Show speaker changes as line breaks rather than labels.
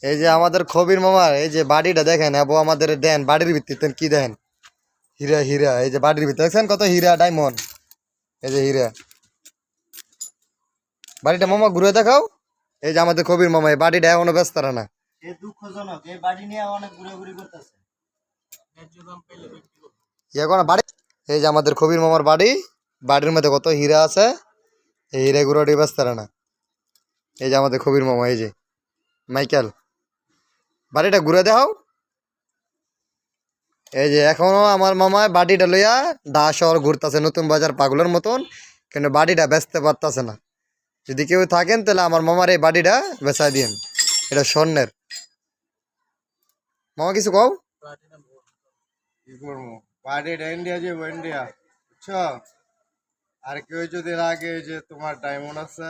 এই যে আমাদের খবির মামার এই যে বাড়িটা দেখেন, এবং আমাদের দেন বাড়ির ভিত্তিতে কি দেখেন, হীরা হীরা। এই যে বাড়ির ভিতরে দেখছেন কত হীরা ডায়মন্ড, এই যে হীরা। বাড়িটা মামা ঘুরে দেখাও। এই যে আমাদের কবির মামা, এই বাড়িটা এখনো ব্যস্ত না।
দুঃখজনক, এই বাড়ি নিয়ে অনেক ঘুরাঘুরি করতেছে।
এখন বাড়ি, এই যে আমাদের কবির মামার বাড়ি, বাড়ির মধ্যে কত হীরা আছে, এই হীরা গুড়াটি ব্যস্ত না। এই যে আমাদের কবির মামা, এই যে মাইকেল, বাড়িটা ঘুরে দেখাও। এই যে এখনো আমার মামা বাড়িটা লইয়া ঢাকা শহর ঘুরতেছে নতুন বাজার পাগলের মতন, কিন্তু বাড়িটা বেচতে পারতেছে না। যদি কেউ থাকেন তাহলে আমার মামার এই বাড়িটা বেচাই দিন, এটা স্বর্ণের। মামা কিছু কও।
কি করবো, বাড়িটা ইন্ডিয়া যাবো, ইন্ডিয়া বুঝছো। আর কেউ যদি লাগে যে তোমার ডায়মন্ড আছে